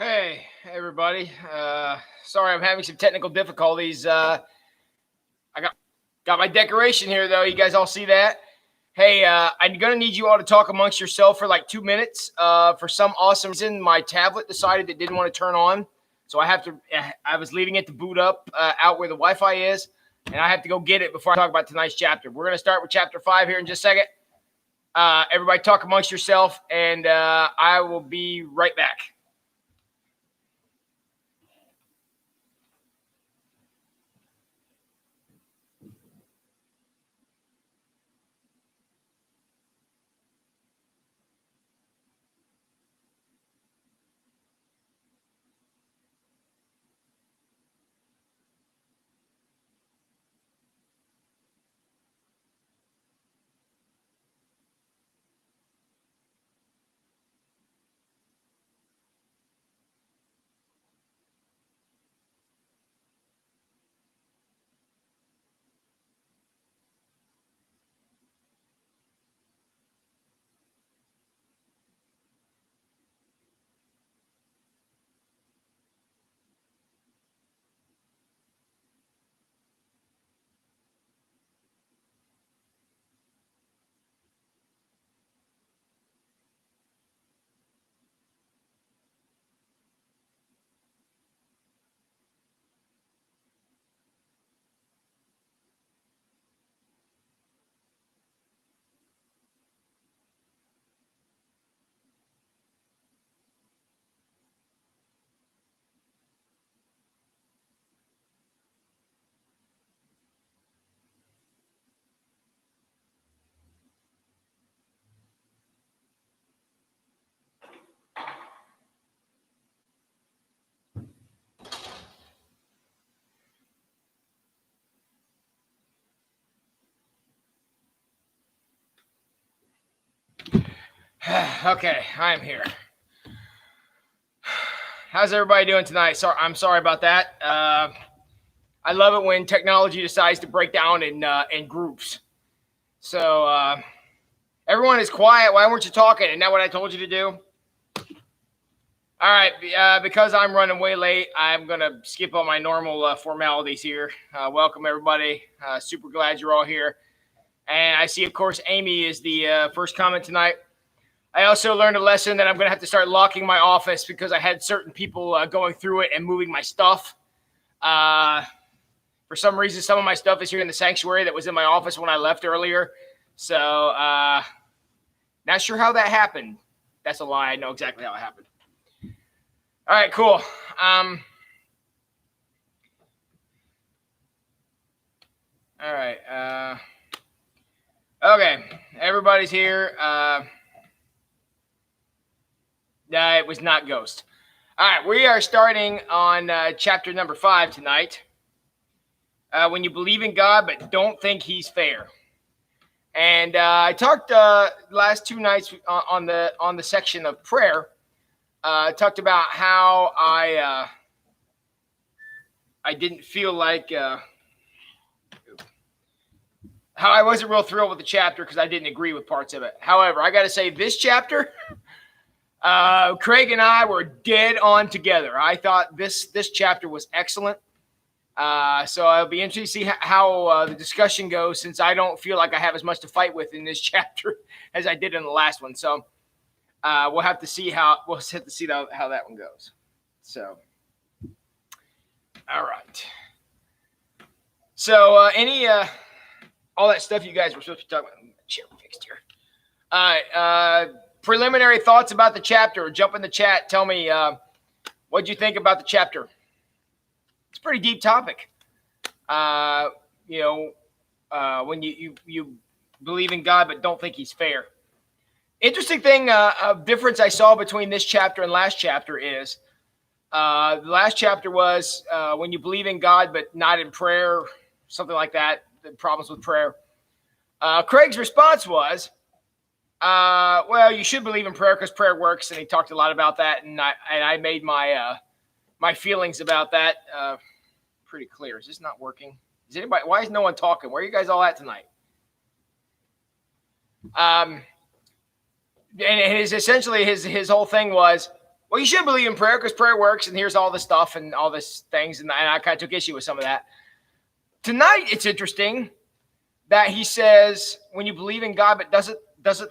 Hey, everybody. Sorry, I'm having some technical difficulties. I got my decoration here, though. You guys all see that? Hey, I'm gonna need you all to talk amongst yourself for like 2 minutes. For some awesome reason, my tablet decided it didn't want to turn on, so I have to. I was leaving it to boot up out where the Wi-Fi is, and I have to go get it before I talk about tonight's chapter. We're gonna start with chapter 5 here in just a second. Everybody, talk amongst yourself, and I will be right back. Okay, I'm here. How's everybody doing tonight? I'm sorry about that. I love it when technology decides to break down in groups. So everyone is quiet. Why weren't you talking? Isn't that what I told you to do? All right, because I'm running way late, I'm gonna skip all my normal formalities here. Welcome everybody. Super glad you're all here. And I see, of course, Amy is the first comment tonight. I also learned a lesson that I'm going to have to start locking my office because I had certain people going through it and moving my stuff. For some reason, some of my stuff is here in the sanctuary that was in my office when I left earlier. So, not sure how that happened. That's a lie. I know exactly how it happened. All right, cool. All right. Okay, everybody's here. It was not Ghost. All right, we are starting on chapter number 5 tonight. When you believe in God but don't think He's fair. And I talked last 2 nights on the section of prayer. Talked about how I didn't feel like how I wasn't real thrilled with the chapter because I didn't agree with parts of it. However, I got to say this chapter. Craig and I were dead on together. I thought this chapter was excellent. So I'll be interested to see how the discussion goes, since I don't feel like I have as much to fight with in this chapter as I did in the last one. So we'll have to see how that one goes. So, all right. So all that stuff you guys were supposed to be talking about. Chair fixed here. All right. Preliminary thoughts about the chapter. Jump in the chat. Tell me what you think about the chapter. It's a pretty deep topic. When you believe in God but don't think He's fair. Interesting thing, a difference I saw between this chapter and last chapter is the last chapter was when you believe in God but not in prayer, something like that. The problems with prayer. Craig's response was, well, you should believe in prayer because prayer works, and he talked a lot about that, and I made my my feelings about that pretty clear. Is this not working? Is anybody? Why is no one talking? Where are you guys all at tonight? And essentially his whole thing was, Well, you should believe in prayer because prayer works, and here's all the stuff and all this things, and I kind of took issue with some of that. Tonight, it's interesting that he says when you believe in God, but doesn't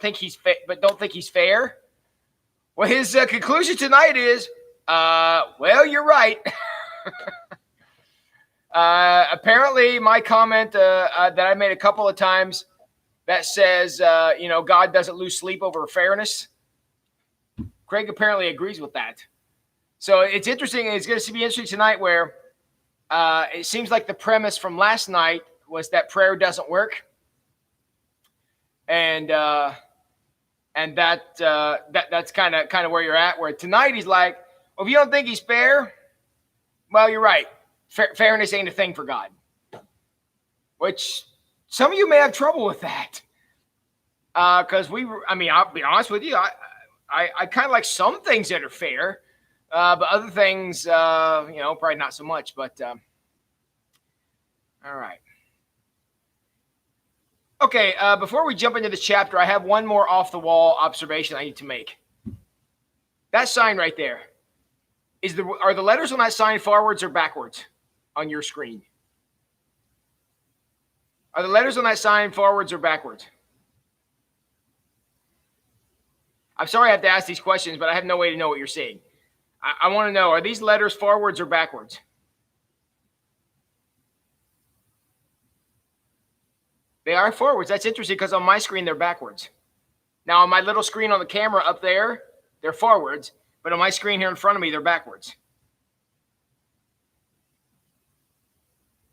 think he's but don't think he's fair. Well, his conclusion tonight is, well, you're right. Apparently, my comment that I made a couple of times that says, God doesn't lose sleep over fairness. Craig apparently agrees with that. So it's interesting. It's going to be interesting tonight where it seems like the premise from last night was that prayer doesn't work. And that's kind of where you're at. Where tonight he's like, well, if you don't think he's fair, well, you're right. Fairness ain't a thing for God. Which some of you may have trouble with that. Because I'll be honest with you, I kind of like some things that are fair, but other things, probably not so much. But all right. Okay, before we jump into this chapter, I have one more off-the-wall observation I need to make. That sign right there, are the letters on that sign forwards or backwards on your screen? Are the letters on that sign forwards or backwards? I'm sorry I have to ask these questions, but I have no way to know what you're seeing. I want to know, are these letters forwards or backwards? They are forwards. That's interesting because on my screen, they're backwards. Now, on my little screen on the camera up there, they're forwards. But on my screen here in front of me, they're backwards.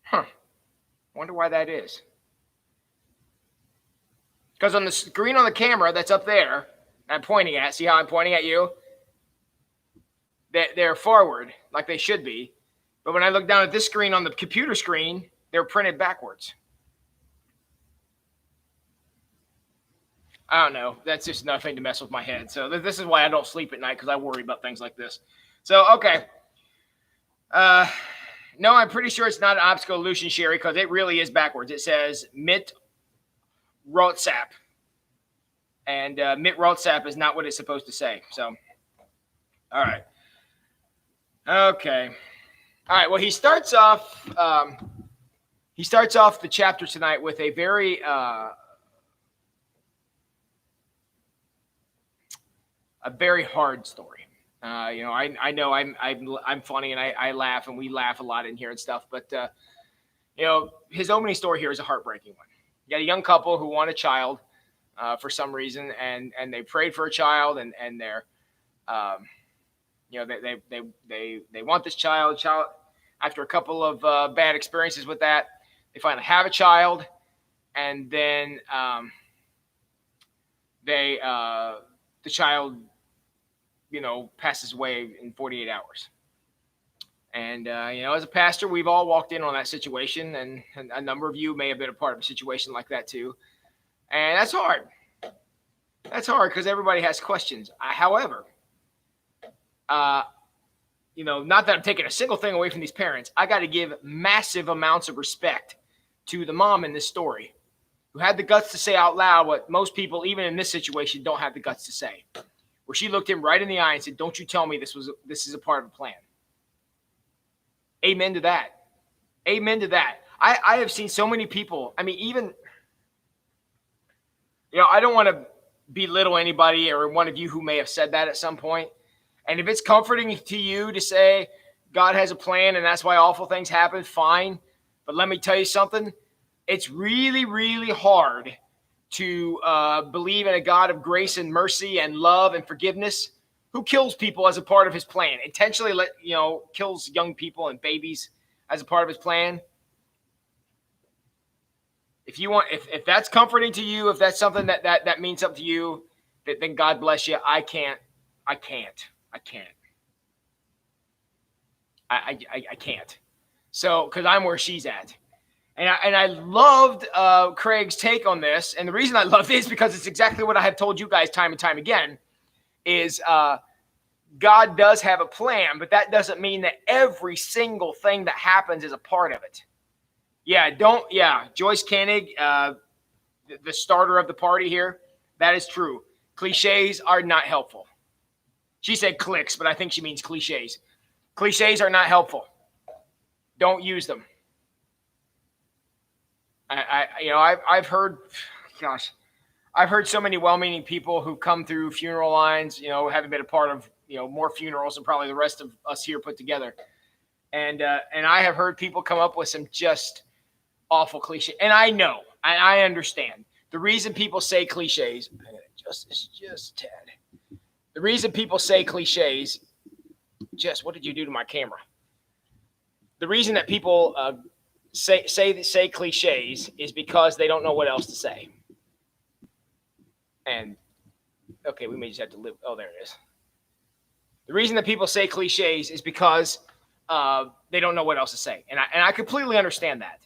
Huh. Wonder why that is. Because on the screen on the camera that's up there, I'm pointing at, see how I'm pointing at you? They're forward, like they should be. But when I look down at this screen on the computer screen, they're printed backwards. I don't know. That's just nothing to mess with my head. So this is why I don't sleep at night, because I worry about things like this. So, okay. No, I'm pretty sure it's not an obstacle illusion, Sherry, because it really is backwards. It says Mit Rotsap. And Mit Rotsap is not what it's supposed to say. So, all right. Okay. All right. Well, he starts off the chapter tonight with a very hard story. I know I'm funny and I laugh and we laugh a lot in here and stuff, but his opening story here is a heartbreaking one. You got a young couple who want a child for some reason, and they prayed for a child, and they're they want this child. After a couple of bad experiences with that, they finally have a child, and then the child passes away in 48 hours. And, as a pastor, we've all walked in on that situation, and a number of you may have been a part of a situation like that too. And that's hard. That's hard because everybody has questions. However, not that I'm taking a single thing away from these parents, I got to give massive amounts of respect to the mom in this story who had the guts to say out loud what most people, even in this situation, don't have the guts to say. Where she looked him right in the eye and said, "Don't you tell me this is a part of a plan." Amen to that. Amen to that. I have seen so many people. I mean, even, I don't want to belittle anybody or one of you who may have said that at some point. And if it's comforting to you to say God has a plan and that's why awful things happen, fine. But let me tell you something. It's really, really hard to believe in a God of grace and mercy and love and forgiveness who kills people as a part of his plan, intentionally kills young people and babies as a part of his plan. If that's comforting to you, if that's something that means something to you, then God bless you. I can't. I can't. So, because I'm where she's at. And I loved Craig's take on this. And the reason I love this is because it's exactly what I have told you guys time and time again, is God does have a plan, but that doesn't mean that every single thing that happens is a part of it. Joyce Koenig, the starter of the party here, that is true. Cliches are not helpful. She said clicks, but I think she means cliches. Cliches are not helpful. Don't use them. I've heard, gosh, I've heard so many well-meaning people who come through funeral lines, having been a part of, more funerals than probably the rest of us here put together. And I have heard people come up with some just awful cliche. And I know, I understand the reason people say cliches. Just Ted. The reason people say cliches. Jess, what did you do to my camera? The reason that people say cliches is because they don't know what else to say. And okay, we may just have to live. Oh, there it is. The reason that people say cliches is because they don't know what else to say, and I completely understand that.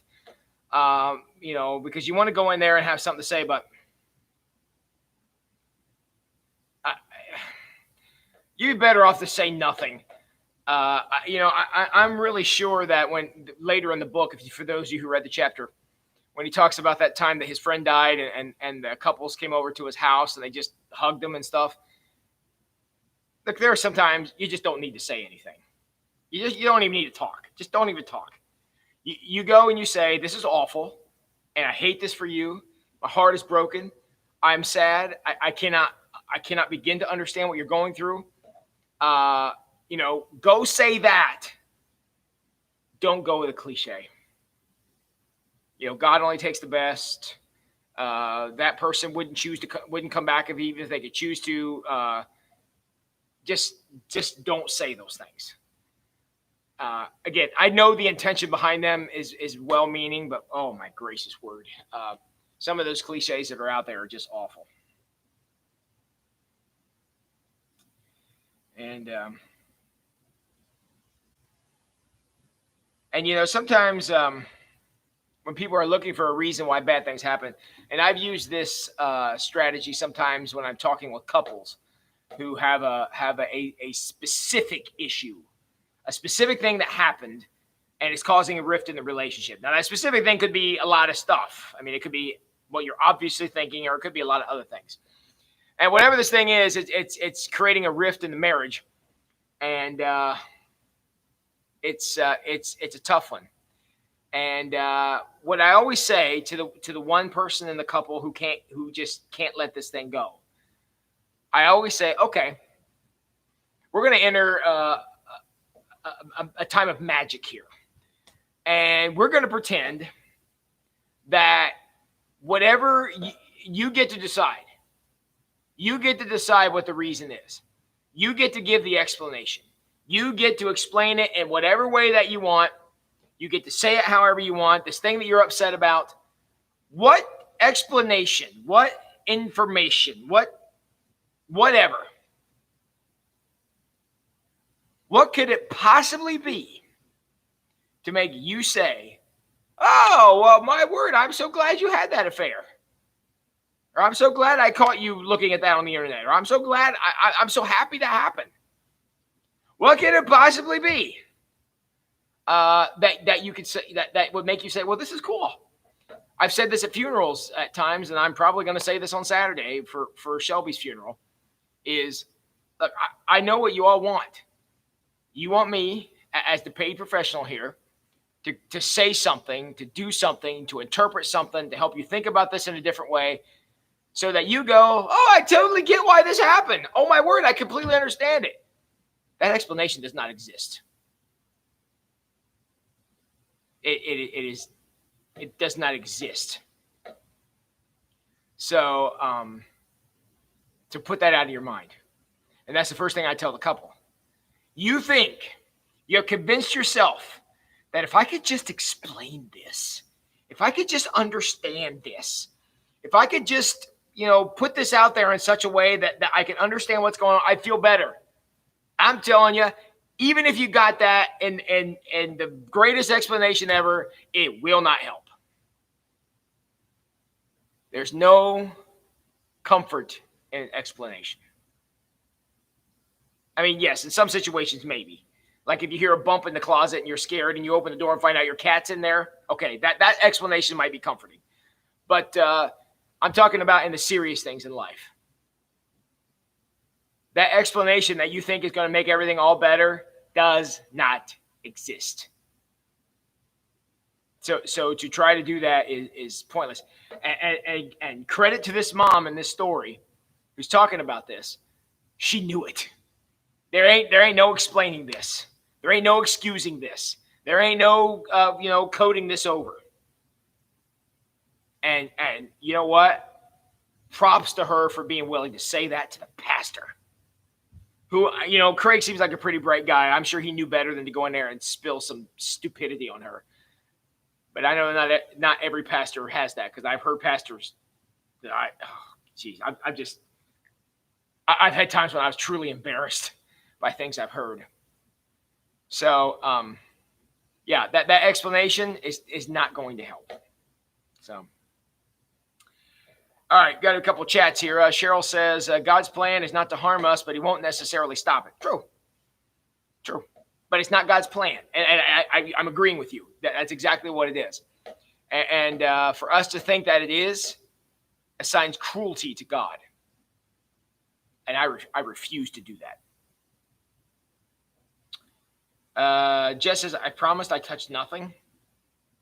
Because you want to go in there and have something to say, but you'd be better off to say nothing. I'm really sure that when later in the book, for those of you who read the chapter, when he talks about that time that his friend died and the couples came over to his house and they just hugged him and stuff. Look, there are sometimes you just don't need to say anything. You don't even need to talk. Just don't even talk. You go and you say, this is awful, and I hate this for you. My heart is broken. I'm sad. I cannot begin to understand what you're going through. Go say that. Don't go with a cliche. God only takes the best. That person wouldn't come back even if they could choose to. Just don't say those things. Again, I know the intention behind them is well-meaning, but oh my gracious word, some of those cliches that are out there are just awful. And sometimes when people are looking for a reason why bad things happen, and I've used this strategy sometimes when I'm talking with couples who have a specific issue, a specific thing that happened, and it's causing a rift in the relationship. Now, that specific thing could be a lot of stuff. I mean, it could be what you're obviously thinking, or it could be a lot of other things. And whatever this thing is, it's creating a rift in the marriage, and it's a tough one. And what I always say to the one person in the couple who just can't let this thing go, I always say, okay, we're going to enter a time of magic here, and we're going to pretend that whatever you get to decide. You get to decide what the reason is. You get to give the explanation. You get to explain it in whatever way that you want. You get to say it however you want. This thing that you're upset about. What explanation, what information, whatever. What could it possibly be to make you say, oh, well, my word, I'm so glad you had that affair. Or I'm so glad I caught you looking at that on the internet. Or I'm so glad, I'm so happy that happened. What could it possibly be that you could say that would make you say, well, this is cool. I've said this at funerals at times, and I'm probably going to say this on Saturday for Shelby's funeral, is, look, I know what you all want. You want me, as the paid professional here, to say something, to do something, to interpret something, to help you think about this in a different way, so that you go, oh, I totally get why this happened. Oh, my word, I completely understand it. That explanation does not exist. It does not exist. So to put that out of your mind. And that's the first thing I tell the couple. You think, you have convinced yourself that if I could just explain this, if I could just understand this, if I could just, put this out there in such a way that I can understand what's going on, I'd feel better. I'm telling you, even if you got that and the greatest explanation ever, it will not help. There's no comfort in explanation. I mean, yes, in some situations, maybe. Like if you hear a bump in the closet and you're scared and you open the door and find out your cat's in there, okay, that explanation might be comforting. But I'm talking about in the serious things in life. That explanation that you think is going to make everything all better does not exist. So to try to do that is pointless. And credit to this mom in this story who's talking about this. She knew it. There ain't no explaining this. There ain't no excusing this. There ain't no coding this over. And you know what? Props to her for being willing to say that to the pastor. Who, Craig seems like a pretty bright guy. I'm sure he knew better than to go in there and spill some stupidity on her. But I know not every pastor has that, because I've heard pastors that I've had times when I was truly embarrassed by things I've heard. So, that explanation is not going to help. So, all right, got a couple chats here. Cheryl says, God's plan is not to harm us, but he won't necessarily stop it. True. But it's not God's plan. And I'm agreeing with you. That's exactly what it is. And for us to think that it is assigns cruelty to God. And I refuse to do that. Jess says, I promised I touched nothing.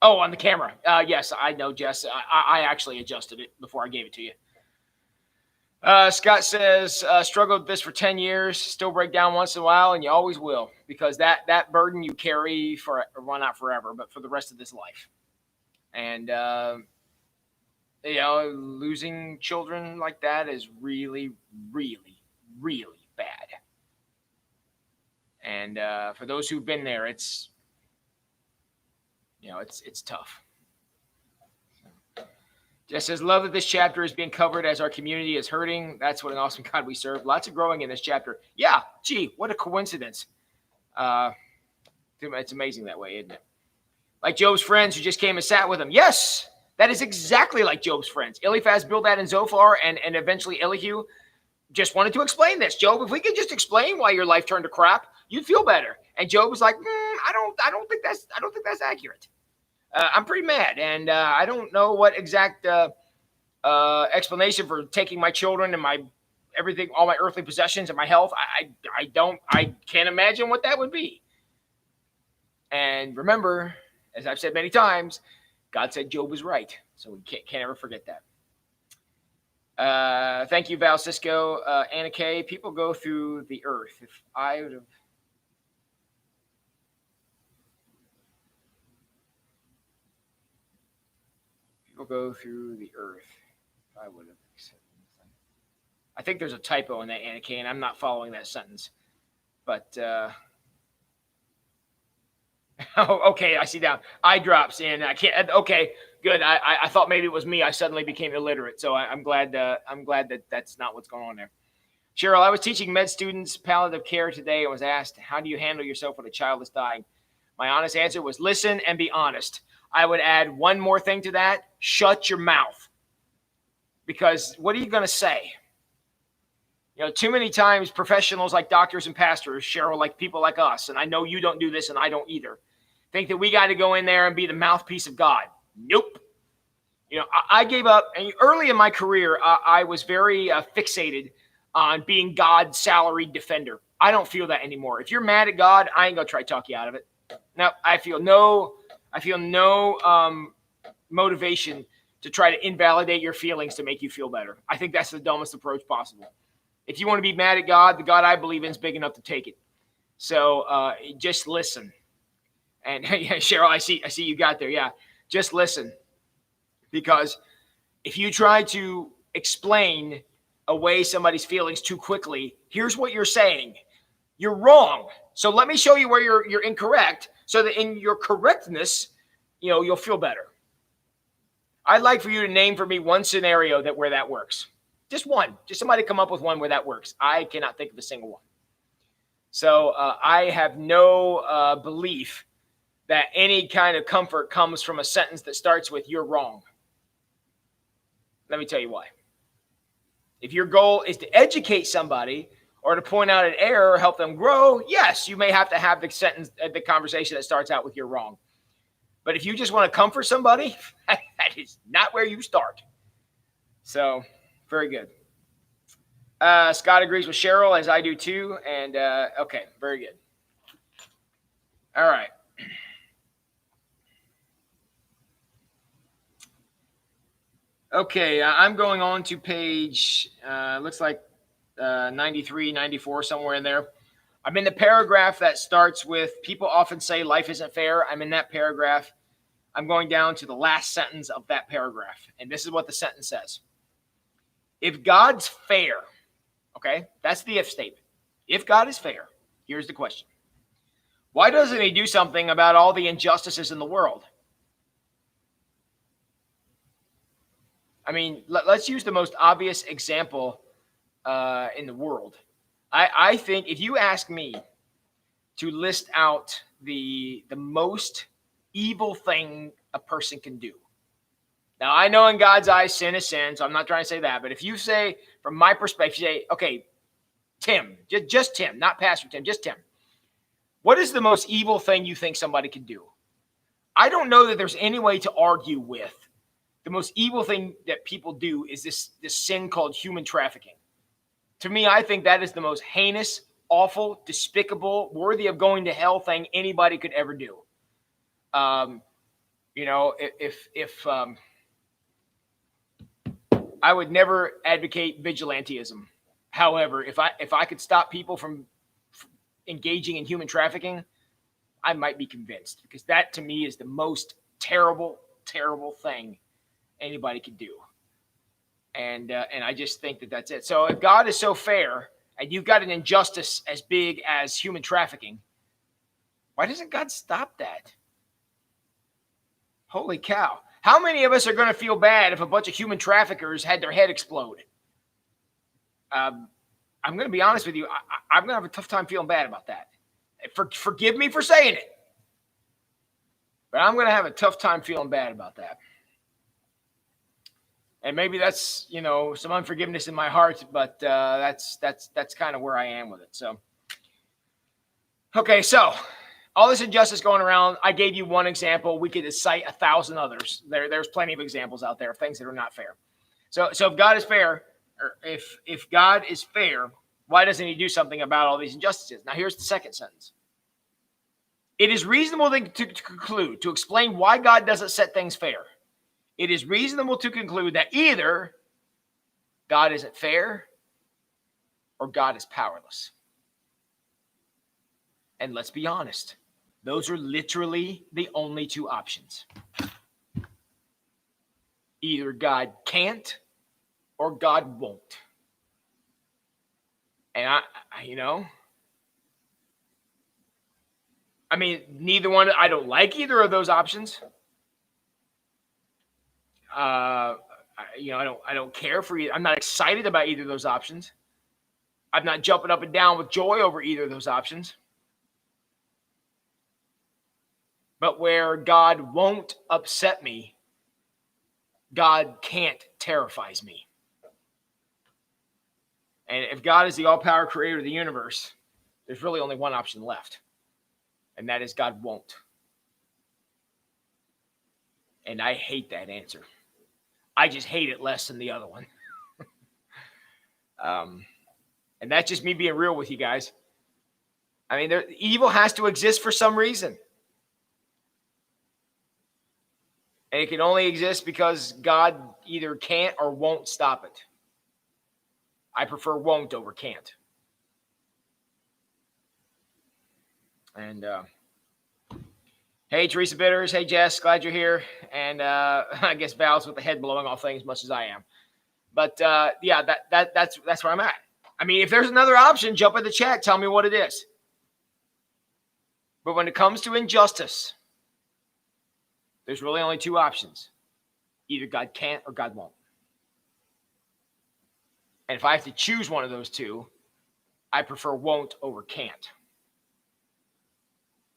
Oh, on the camera. Yes, I know, Jess. I actually adjusted it before I gave it to you. Scott says, struggled with this for 10 years, still break down once in a while, and you always will, because that burden you carry not forever, but for the rest of this life. And, losing children like that is really, really, really bad. And for those who've been there, it's tough. Jess says, love that this chapter is being covered as our community is hurting. That's what an awesome God we serve. Lots of growing in this chapter. Yeah, gee, what a coincidence. It's amazing that way, isn't it? Like Job's friends who just came and sat with him. Yes, that is exactly like Job's friends. Eliphaz, Bildad, and Zophar, and eventually Elihu just wanted to explain this. Job, if we could just explain why your life turned to crap, you'd feel better. And Job was like, I don't think that's accurate. I'm pretty mad, and I don't know what exact explanation for taking my children and my everything, all my earthly possessions and my health. I can't imagine what that would be. And remember, as I've said many times, God said Job was right, so we can't ever forget that. Thank you, Val Cisco, Anna Kay. People go through the earth. If I would have. Go through the earth. I would have accepted. I think there's a typo in that, Anna Kay, and I'm not following that sentence. But okay, I see down. Eye drops in. I can't. Okay, good. I thought maybe it was me. I suddenly became illiterate, so I'm glad that that's not what's going on there. Cheryl, I was teaching med students palliative care today and was asked, how do you handle yourself when a child is dying? My honest answer was listen and be honest. I would add one more thing to that. Shut your mouth. Because what are you going to say? Too many times professionals like doctors and pastors, Cheryl, like people like us, and I know you don't do this and I don't either, think that we got to go in there and be the mouthpiece of God. Nope. I gave up. And early in my career, I was very fixated on being God's salaried defender. I don't feel that anymore. If you're mad at God, I ain't going to try to talk you out of it. No, I feel no motivation to try to invalidate your feelings to make you feel better. I think that's the dumbest approach possible. If you want to be mad at God, the God I believe in is big enough to take it. So just listen. And yeah, Cheryl, I see you got there. Yeah, just listen. Because if you try to explain away somebody's feelings too quickly, here's what you're saying. You're wrong. So let me show you where you're incorrect, so that in your correctness, you'll feel better. I'd like for you to name for me one scenario where that works. Just one. Just somebody come up with one where that works. I cannot think of a single one. So I have no belief that any kind of comfort comes from a sentence that starts with "you're wrong." Let me tell you why. If your goal is to educate somebody or to point out an error or help them grow, yes, you may have to have the conversation that starts out with "you're wrong." But if you just want to comfort somebody, that is not where you start. So, very good. Scott agrees with Cheryl, as I do too. And okay, very good. All right. Okay, I'm going on to page, looks like 93, 94, somewhere in there. I'm in the paragraph that starts with people often say life isn't fair. I'm in that paragraph. I'm going down to the last sentence of that paragraph. And this is what the sentence says. If God's fair, okay, that's the if statement. If God is fair, here's the question. Why doesn't he do something about all the injustices in the world? I mean, let's use the most obvious example in the world. I think if you ask me to list out the most evil thing a person can do. Now, I know in God's eyes, sin is sin, so I'm not trying to say that. But if you say, from my perspective, you say, okay, Tim, just Tim, not Pastor Tim, just Tim. What is the most evil thing you think somebody can do? I don't know that there's any way to argue with the most evil thing that people do is this sin called human trafficking. To me, I think that is the most heinous, awful, despicable, worthy of going to hell thing anybody could ever do. If I would never advocate vigilantism. However, if I could stop people from engaging in human trafficking, I might be convinced, because that to me is the most terrible, terrible thing anybody could do. And I just think that that's it. So if God is so fair and you've got an injustice as big as human trafficking, why doesn't God stop that? Holy cow. How many of us are going to feel bad if a bunch of human traffickers had their head explode? I'm going to be honest with you. I'm going to have a tough time feeling bad about that. Forgive me for saying it, but I'm going to have a tough time feeling bad about that. And maybe that's, some unforgiveness in my heart, but that's kind of where I am with it. So, okay, so all this injustice going around, I gave you one example. We could cite 1,000 others. There's plenty of examples out there of things that are not fair. So if God is fair, or if God is fair, why doesn't he do something about all these injustices? Now, here's the second sentence. It is reasonable to conclude, to explain why God doesn't set things fair. It is reasonable to conclude that either God isn't fair or God is powerless. And let's be honest, those are literally the only two options. Either God can't or God won't. And neither one, I don't like either of those options. I don't care for either. I'm not excited about either of those options. I'm not jumping up and down with joy over either of those options. But where God won't upset me, God can't terrifies me. And if God is the all-power creator of the universe, there's really only one option left. And that is God won't. And I hate that answer. I just hate it less than the other one. And that's just me being real with you guys. Evil has to exist for some reason. And it can only exist because God either can't or won't stop it. I prefer won't over can't. And hey, Teresa Bitters. Hey, Jess. Glad you're here. And I guess Val's with the head blowing off things as much as I am. But that's where I'm at. If there's another option, jump in the chat. Tell me what it is. But when it comes to injustice, there's really only two options. Either God can't or God won't. And if I have to choose one of those two, I prefer won't over can't.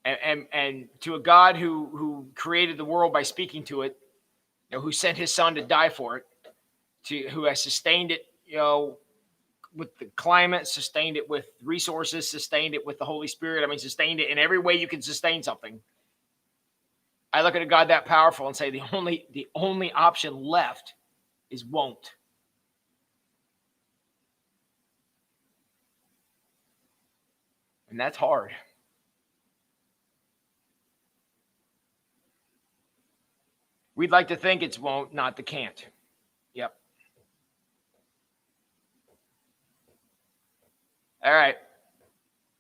And to a God who created the world by speaking to it, who sent his son to die for it, who has sustained it, with the climate, sustained it with resources, sustained it with the Holy Spirit. Sustained it in every way you can sustain something. I look at a God that powerful and say the only option left is won't. And that's hard. We'd like to think it's won't, not the can't. Yep. All right.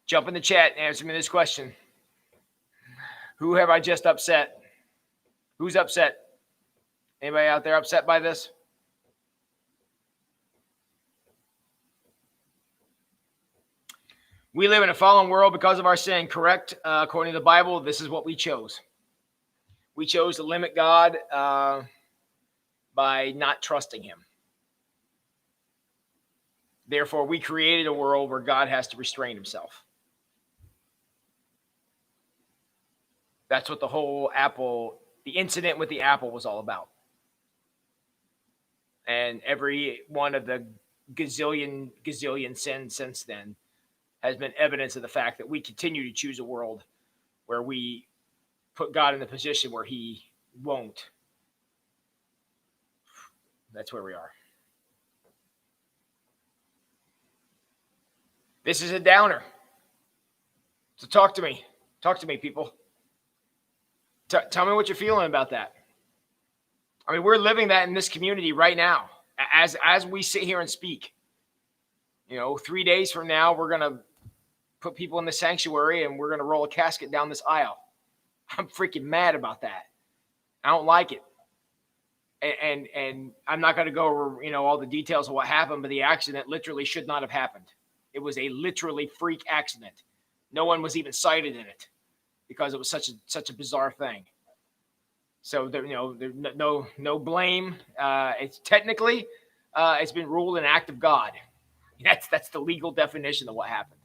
Jump in the chat and answer me this question. Who have I just upset? Who's upset? Anybody out there upset by this? We live in a fallen world because of our sin, correct? According to the Bible, this is what we chose. We chose to limit God by not trusting him. Therefore, we created a world where God has to restrain himself. That's what the whole the incident with the apple was all about. And every one of the gazillion sins since then has been evidence of the fact that we continue to choose a world where we put God in the position where he won't. That's where we are. This is a downer. So talk to me. Talk to me, people. Tell me what you're feeling about that. I mean, we're living that in this community right now as we sit here and speak. 3 days from now, we're going to put people in the sanctuary and we're going to roll a casket down this aisle. I'm freaking mad about that. I don't like it. And I'm not going to go over, all the details of what happened, but the accident literally should not have happened. It was a literally freak accident. No one was even cited in it because it was such a bizarre thing. So there's no blame. It's technically it's been ruled an act of God. That's the legal definition of what happened.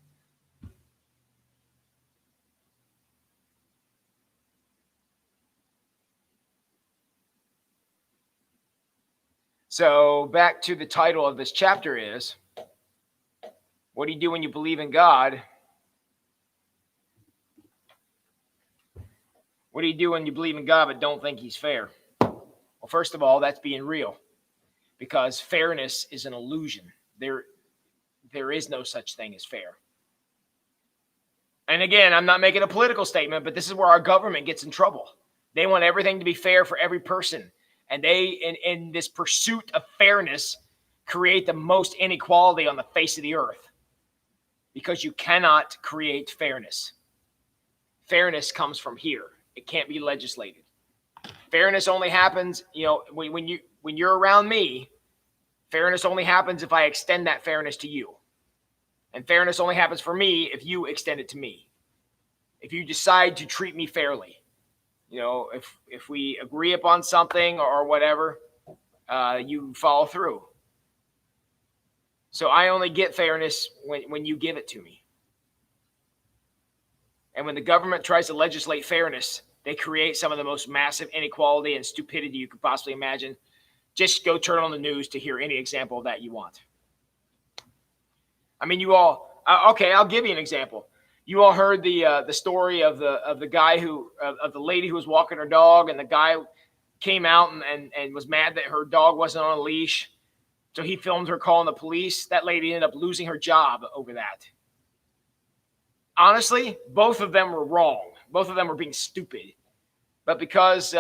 So back to the title of this chapter is, what do you do when you believe in God? What do you do when you believe in God but don't think he's fair? Well, first of all, that's being real, because fairness is an illusion. There is no such thing as fair. And again, I'm not making a political statement, but this is where our government gets in trouble. They want everything to be fair for every person. And they, in this pursuit of fairness, create the most inequality on the face of the earth, because you cannot create fairness. Fairness comes from here. It can't be legislated. Fairness only happens, when you're around me. Fairness only happens if I extend that fairness to you. And fairness only happens for me if you extend it to me. If you decide to treat me fairly. If we agree upon something or whatever, you follow through. So I only get fairness when you give it to me. And when the government tries to legislate fairness, they create some of the most massive inequality and stupidity you could possibly imagine. Just go turn on the news to hear any example of that you want. I mean, you all, okay, I'll give you an example. You all heard the story of the guy of the lady who was walking her dog, and the guy came out and was mad that her dog wasn't on a leash. So he filmed her calling the police. That lady ended up losing her job over that. Honestly, both of them were wrong. Both of them were being stupid. But because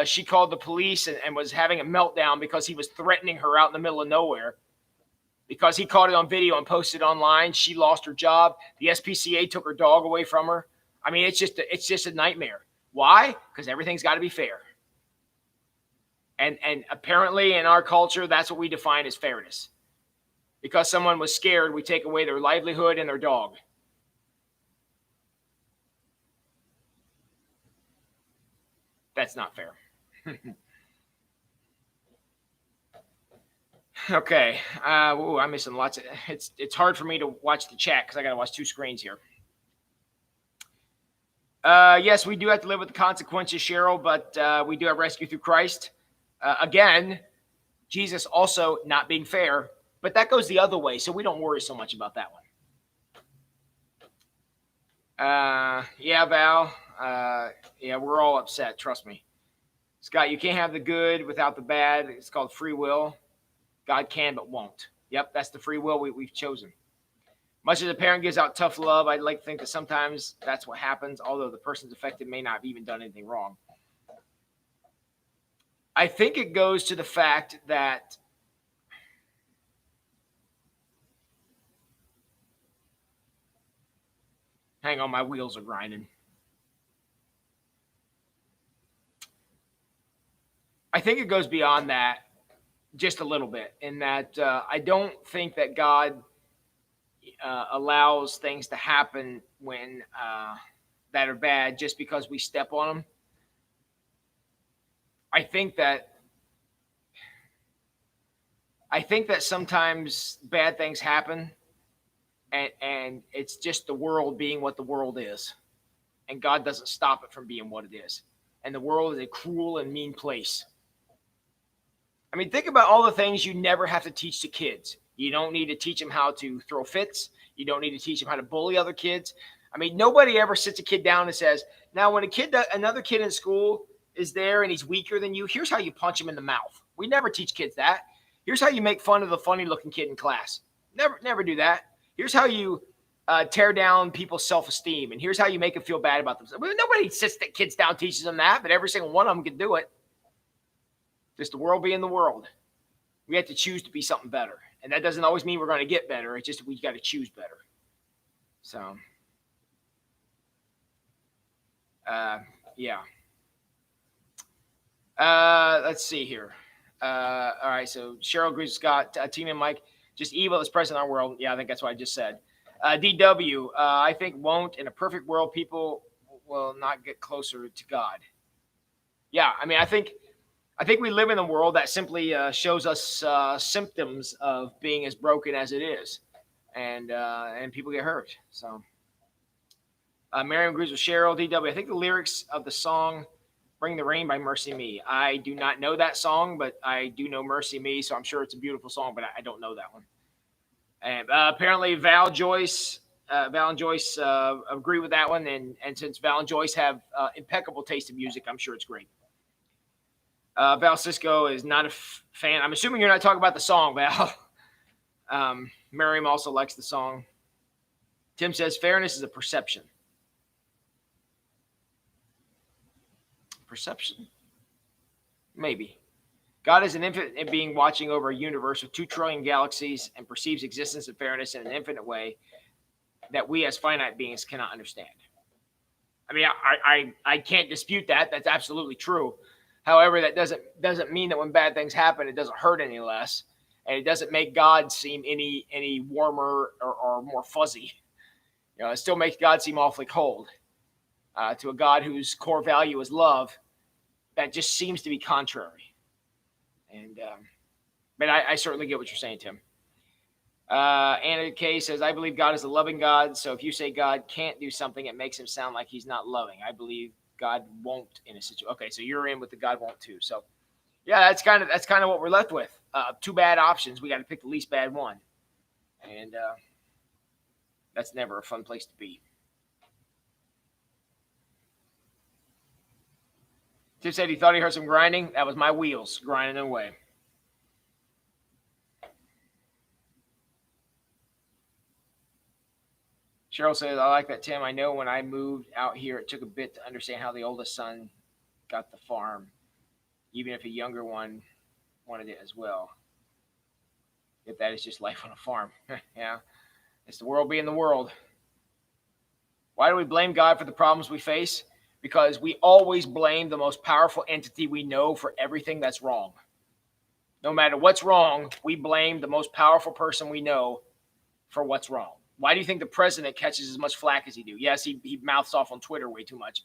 she called the police and was having a meltdown because he was threatening her out in the middle of nowhere, because he caught it on video and posted it online, she lost her job. The SPCA took her dog away from her. I mean, it's just a nightmare. Why? Because everything's got to be fair. And apparently in our culture, that's what we define as fairness. Because someone was scared, we take away their livelihood and their dog. That's not fair. Okay. I'm missing lots of. It's hard for me to watch the chat because I got to watch two screens here. Yes, we do have to live with the consequences, Cheryl, but we do have rescue through Christ. Again, Jesus also not being fair, but that goes the other way, so we don't worry so much about that one. Yeah, Val. Yeah, we're all upset. Trust me. Scott, you can't have the good without the bad. It's called free will. God can but won't. Yep, that's the free will we've chosen. Much as a parent gives out tough love, I'd like to think that sometimes that's what happens, although the person's affected may not have even done anything wrong. I think it goes to the fact that hang on, my wheels are grinding. I think it goes beyond that just a little bit, in that I don't think that God allows things to happen when that are bad just because we step on them. I think that sometimes bad things happen, and it's just the world being what the world is, and God doesn't stop it from being what it is. And the world is a cruel and mean place. I mean, think about all the things you never have to teach to kids. You don't need to teach them how to throw fits. You don't need to teach them how to bully other kids. I mean, nobody ever sits a kid down and says, now, when another kid in school is there and he's weaker than you, here's how you punch him in the mouth. We never teach kids that. Here's how you make fun of the funny looking kid in class. Never do that. Here's how you tear down people's self-esteem. And here's how you make them feel bad about themselves. Well, nobody sits the kids down, teaches them that, but every single one of them can do it. Just the world being the world. We have to choose to be something better. And that doesn't always mean we're going to get better. It's just we got to choose better. So, yeah. Let's see here. All right, so Cheryl agrees with Scott. Tina and Mike, just evil is present in our world. Yeah, I think that's what I just said. DW, I think won't. In a perfect world, people will not get closer to God. Yeah, I mean, I think we live in a world that simply shows us symptoms of being as broken as it is, and people get hurt. So, Miriam agrees with Cheryl. DW, I think the lyrics of the song "Bring the Rain" by Mercy Me. I do not know that song, but I do know Mercy Me, so I'm sure it's a beautiful song, but I don't know that one. And apparently, Val and Joyce agree with that one, and since Val and Joyce have impeccable taste in music, I'm sure it's great. Val Cisco is not a fan. I'm assuming you're not talking about the song, Val. Miriam also likes the song. Tim says fairness is a perception. Perception? Maybe. God is an infinite being watching over a universe with 2 trillion galaxies and perceives existence and fairness in an infinite way that we as finite beings cannot understand. I mean, I can't dispute that. That's absolutely true. However, that doesn't mean that when bad things happen, it doesn't hurt any less, and it doesn't make God seem any warmer or more fuzzy. You know, it still makes God seem awfully cold to a God whose core value is love. That just seems to be contrary. And but I certainly get what you're saying, Tim. Anna Kay says, I believe God is a loving God. So if you say God can't do something, it makes him sound like he's not loving. I believe God won't in a situation. Okay, so you're in with the God won't too. So yeah, that's kind of what we're left with. 2 bad options. We got to pick the least bad one, and that's never a fun place to be. Tim said he thought he heard some grinding. That was my wheels grinding away. Cheryl says, I like that, Tim. I know when I moved out here, it took a bit to understand how the oldest son got the farm, even if a younger one wanted it as well. If that is just life on a farm. Yeah. It's the world being the world. Why do we blame God for the problems we face? Because we always blame the most powerful entity we know for everything that's wrong. No matter what's wrong, we blame the most powerful person we know for what's wrong. Why do you think the president catches as much flack as he do? Yes, he mouths off on Twitter way too much,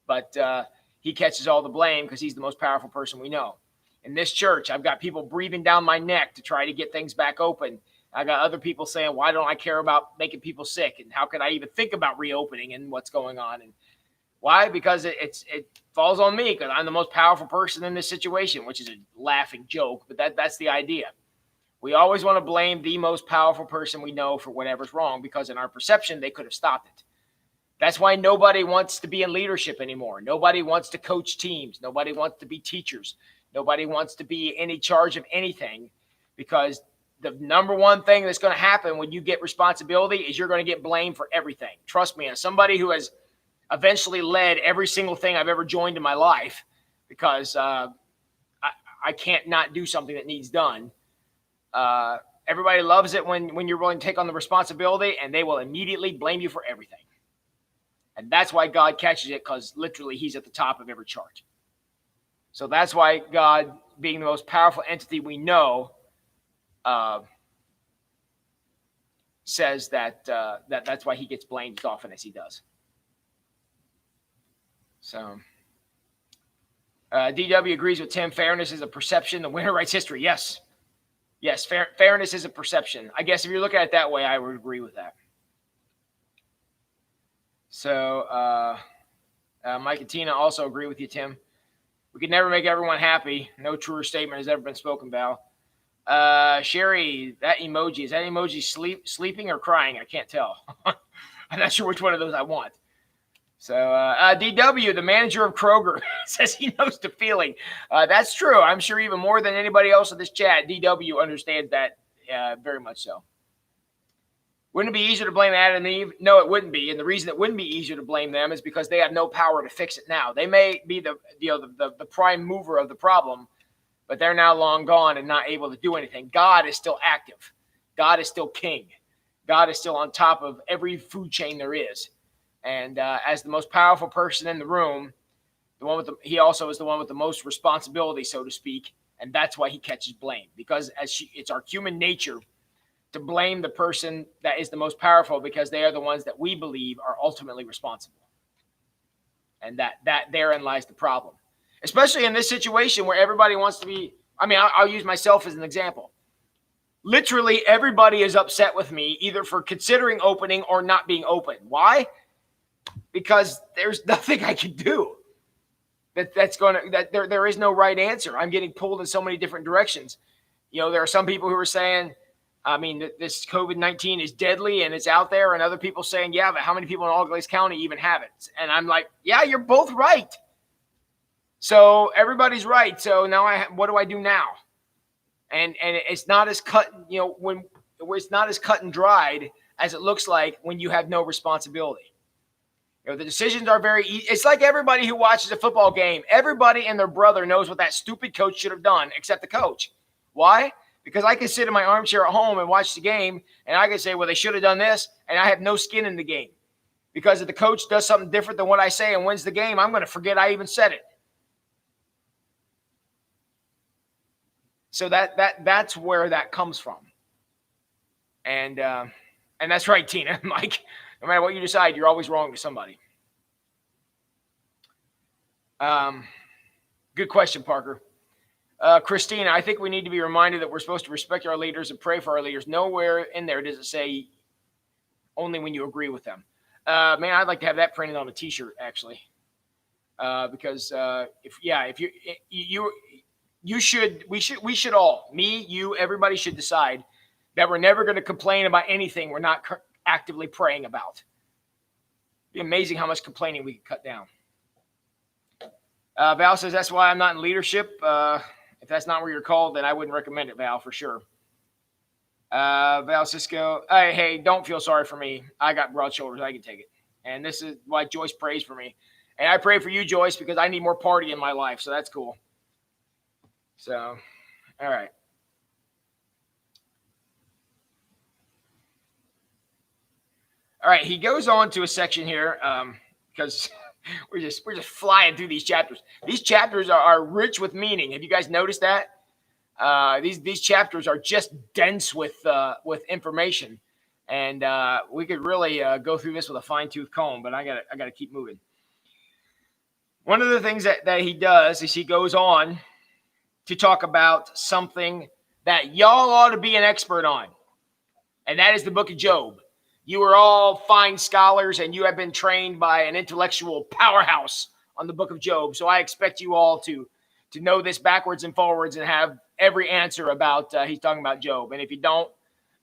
but he catches all the blame because he's the most powerful person we know. In this church, I've got people breathing down my neck to try to get things back open. I got other people saying, why don't I care about making people sick? And how can I even think about reopening and what's going on? And why? Because it falls on me because I'm the most powerful person in this situation, which is a laughing joke, but that's the idea. We always want to blame the most powerful person we know for whatever's wrong because in our perception, they could have stopped it. That's why nobody wants to be in leadership anymore. Nobody wants to coach teams. Nobody wants to be teachers. Nobody wants to be in charge of anything because the number one thing that's going to happen when you get responsibility is you're going to get blamed for everything. Trust me, as somebody who has eventually led every single thing I've ever joined in my life, because I can't not do something that needs done. Everybody loves it when you're willing to take on the responsibility, and they will immediately blame you for everything. And that's why God catches it, because literally he's at the top of every chart. So that's why God, being the most powerful entity we know, says that that's why he gets blamed as often as he does. So DW agrees with Tim. Fairness is a perception. The winner writes history. Yes. Fairness is a perception. I guess if you look at it that way, I would agree with that. So Mike and Tina also agree with you, Tim. We could never make everyone happy. No truer statement has ever been spoken, Val. Sherry, that emoji, is that emoji sleeping or crying? I can't tell. I'm not sure which one of those I want. So DW, the manager of Kroger, says he knows the feeling. That's true. I'm sure even more than anybody else in this chat, DW understands that very much so. Wouldn't it be easier to blame Adam and Eve? No, it wouldn't be. And the reason it wouldn't be easier to blame them is because they have no power to fix it now. They may be the prime mover of the problem, but they're now long gone and not able to do anything. God is still active. God is still king. God is still on top of every food chain there is. And as the most powerful person in the room, he also is the one with the most responsibility, so to speak. And that's why he catches blame, because it's our human nature to blame the person that is the most powerful, because they are the ones that we believe are ultimately responsible. And that therein lies the problem, especially in this situation where everybody wants to be. I mean, I'll use myself as an example. Literally everybody is upset with me either for considering opening or not being open. Why? Because there's nothing I can do. There is no right answer. I'm getting pulled in so many different directions. There are some people who are saying, I mean, this COVID-19 is deadly and it's out there, and other people saying, yeah, but how many people in All-Glaze County even have it? And I'm like, yeah, you're both right. So everybody's right. So now what do I do now? And it's not as cut, when it's not as cut and dried as it looks like when you have no responsibility. The decisions are very easy. It's like everybody who watches a football game. Everybody and their brother knows what that stupid coach should have done, except the coach. Why? Because I can sit in my armchair at home and watch the game, and I can say, well, they should have done this, and I have no skin in the game. Because if the coach does something different than what I say and wins the game, I'm going to forget I even said it. So that's where that comes from. And that's right, Tina. Mike, no matter what you decide, you're always wrong to somebody. Good question, Parker. Christina, I think we need to be reminded that we're supposed to respect our leaders and pray for our leaders. Nowhere in there does it say only when you agree with them. Man, I'd like to have that printed on a T-shirt, actually, because we should all, me, you, everybody should decide that we're never going to complain about anything we're not actively praying about. It'd be amazing how much complaining we could cut down. Val says that's why I'm not in leadership. If that's not where you're called, then I wouldn't recommend it, Val, for sure. Val Cisco, hey, don't feel sorry for me. I got broad shoulders. I can take it. And this is why Joyce prays for me. And I pray for you, Joyce, because I need more party in my life. So that's cool. So, all right. All right. He goes on to a section here because we're just flying through these chapters. These chapters are rich with meaning. Have you guys noticed that? These chapters are just dense with information, and we could really go through this with a fine-tooth comb. But I gotta keep moving. One of the things that he does is he goes on to talk about something that y'all ought to be an expert on, and that is the book of Job. You are all fine scholars, and you have been trained by an intellectual powerhouse on the book of Job. So I expect you all to know this backwards and forwards and have every answer about he's talking about Job. And if you don't,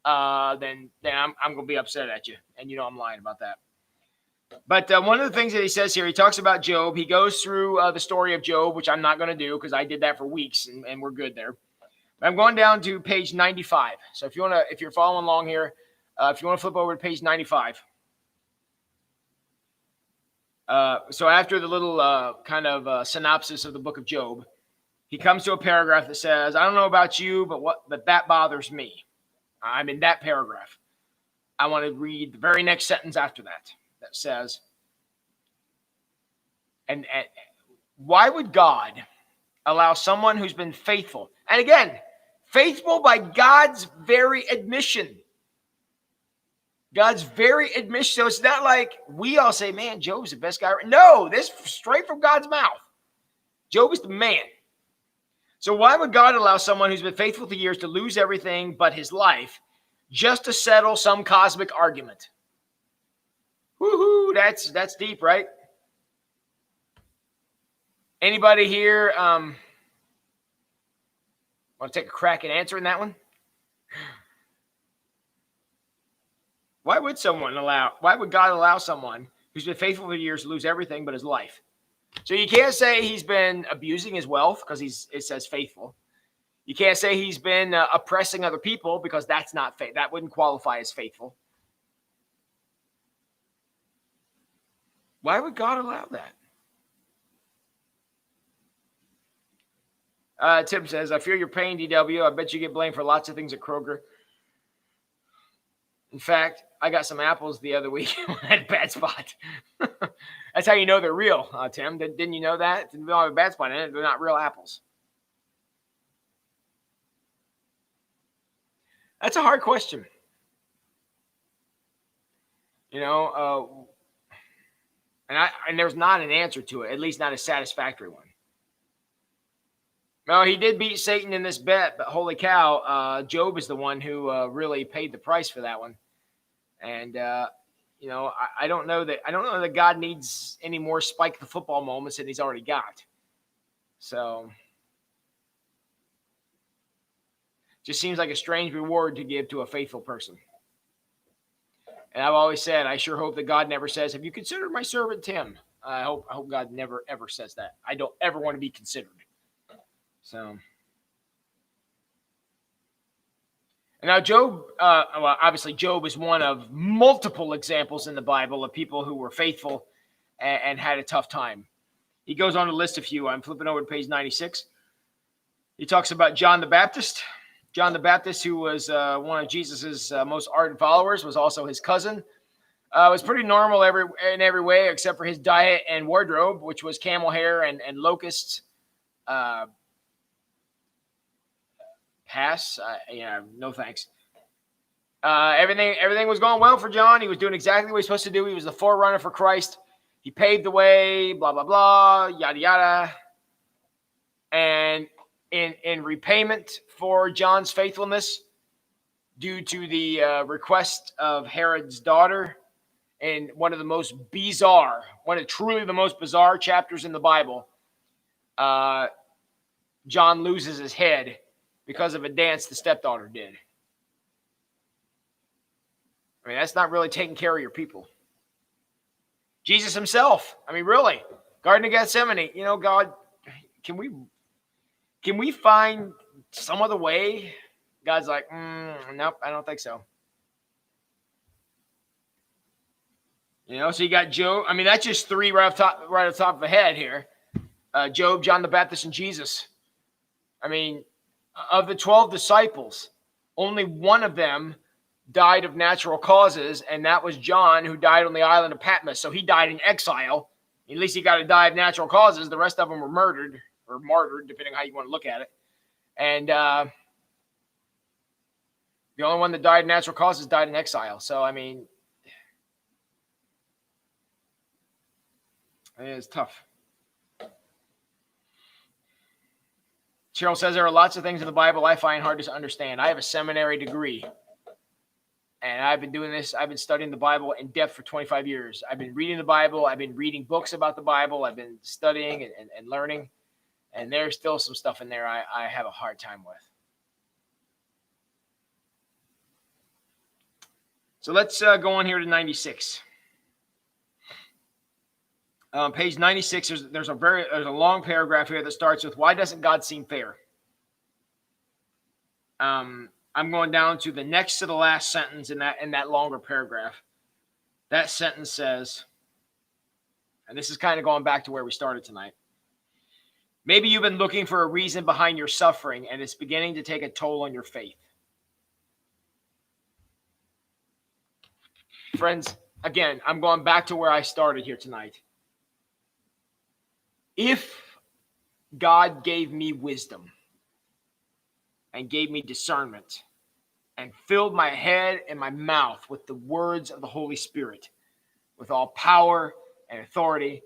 then I'm going to be upset at you. And I'm lying about that. But one of the things that he says here, he talks about Job. He goes through the story of Job, which I'm not going to do because I did that for weeks, and we're good there. I'm going down to page 95. So if you're following along here, if you want to flip over to page 95. So after the little kind of synopsis of the book of Job, he comes to a paragraph that says, I don't know about you, but that bothers me. I'm in that paragraph. I want to read the very next sentence after that says, and why would God allow someone who's been faithful, and again, faithful by God's very admission. God's very admission. So it's not like we all say, man, Job's the best guy. No, this straight from God's mouth. Job is the man. So why would God allow someone who's been faithful for years to lose everything but his life just to settle some cosmic argument? Woohoo, that's deep, right? Anybody here want to take a crack at answering that one? Why would God allow someone who's been faithful for years to lose everything but his life? So you can't say he's been abusing his wealth because it says faithful. You can't say he's been oppressing other people because that's not faith. That wouldn't qualify as faithful. Why would God allow that? Tim says, I fear your pain, DW. I bet you get blamed for lots of things at Kroger. In fact, I got some apples the other week when I had a bad spot. That's how you know they're real, Tim. Didn't you know that? They don't have a bad spot in it. They're not real apples. That's a hard question. You know, and there's not an answer to it, at least not a satisfactory one. No, he did beat Satan in this bet, but holy cow, Job is the one who really paid the price for that one. And you know, I don't know that God needs any more spike the football moments than he's already got. So, just seems like a strange reward to give to a faithful person. And I've always said, I sure hope that God never says, have you considered my servant Tim? I hope God never, ever says that. I don't ever want to be considered. So, and now Job, well, obviously Job is one of multiple examples in the Bible of people who were faithful and had a tough time. He goes on to list a few. I'm flipping over to page 96. He talks about John the Baptist. John the Baptist, who was one of Jesus's most ardent followers, was also his cousin. Was pretty normal in every way except for his diet and wardrobe, which was camel hair and locusts. Pass. Yeah, no thanks. Everything was going well for John. He was doing exactly what he was supposed to do. He was the forerunner for Christ. He paved the way, blah, blah, blah, yada, yada. And in repayment for John's faithfulness, due to the request of Herod's daughter, and one of truly the most bizarre chapters in the Bible, John loses his head because of a dance the stepdaughter did. I mean, that's not really taking care of your people. Jesus himself, I mean, really, Garden of Gethsemane, you know, God, can we find some other way? God's like, nope, I don't think so. You know, so you got Job. I mean, that's just three right off the top of the head here. Job, John the Baptist, and Jesus. I mean, of the 12 disciples, only one of them died of natural causes, and that was John, who died on the island of Patmos. So he died in exile. At least he got to die of natural causes. The rest of them were murdered or martyred, depending on how you want to look at it. And the only one that died of natural causes died in exile. So, I mean, it's tough. Cheryl says there are lots of things in the Bible I find hard to understand. I have a seminary degree, and I've been doing this. I've been studying the Bible in depth for 25 years. I've been reading the Bible. I've been reading books about the Bible. I've been studying and learning, and there's still some stuff in there I have a hard time with. So let's go on here to 96. Page 96, there's a long paragraph here that starts with, why doesn't God seem fair? I'm going down to the next to the last sentence in that longer paragraph. That sentence says, and this is kind of going back to where we started tonight. Maybe you've been looking for a reason behind your suffering, and it's beginning to take a toll on your faith. Friends, again, I'm going back to where I started here tonight. If God gave me wisdom and gave me discernment and filled my head and my mouth with the words of the Holy Spirit, with all power and authority,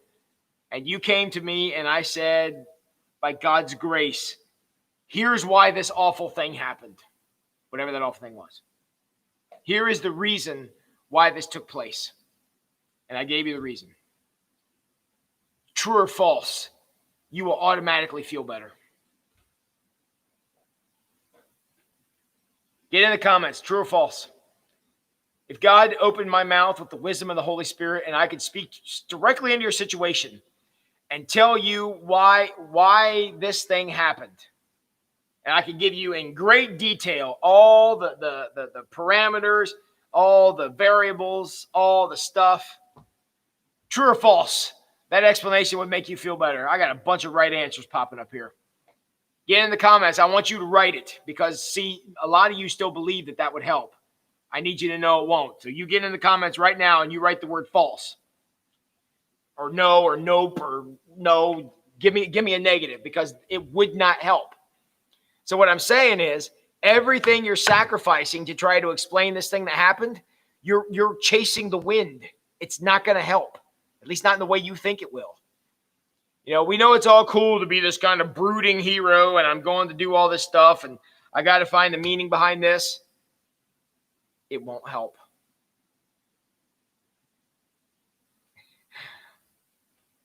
and you came to me and I said, by God's grace, here's why this awful thing happened, whatever that awful thing was. Here is the reason why this took place. And I gave you the reason. True or false, you will automatically feel better. Get in the comments, true or false. If God opened my mouth with the wisdom of the Holy Spirit and I could speak directly into your situation and tell you why this thing happened, and I could give you in great detail all the parameters, all the variables, all the stuff, true or false, that explanation would make you feel better. I got a bunch of right answers popping up here. Get in the comments. I want you to write it because, see, a lot of you still believe that would help. I need you to know it won't. So you get in the comments right now and you write the word false or no or nope or no. Give me a negative because it would not help. So what I'm saying is everything you're sacrificing to try to explain this thing that happened, you're chasing the wind. It's not going to help, at least not in the way you think it will. You know, we know it's all cool to be this kind of brooding hero and I'm going to do all this stuff and I got to find the meaning behind this. It won't help.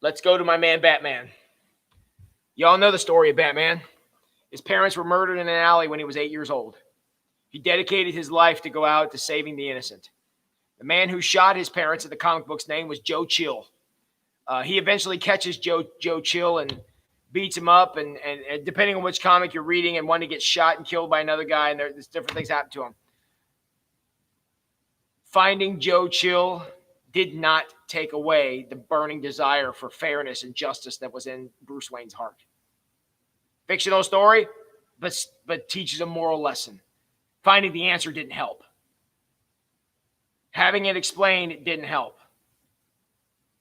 Let's go to my man, Batman. Y'all know the story of Batman. His parents were murdered in an alley when he was 8 years old. He dedicated his life to go out to saving the innocent. The man who shot his parents in the comic book's name was Joe Chill. He eventually catches Joe Chill and beats him up. And depending on which comic you're reading, and one, he gets shot and killed by another guy, and there's different things happen to him. Finding Joe Chill did not take away the burning desire for fairness and justice that was in Bruce Wayne's heart. Fictional story, but teaches a moral lesson. Finding the answer didn't help. Having it explained didn't help.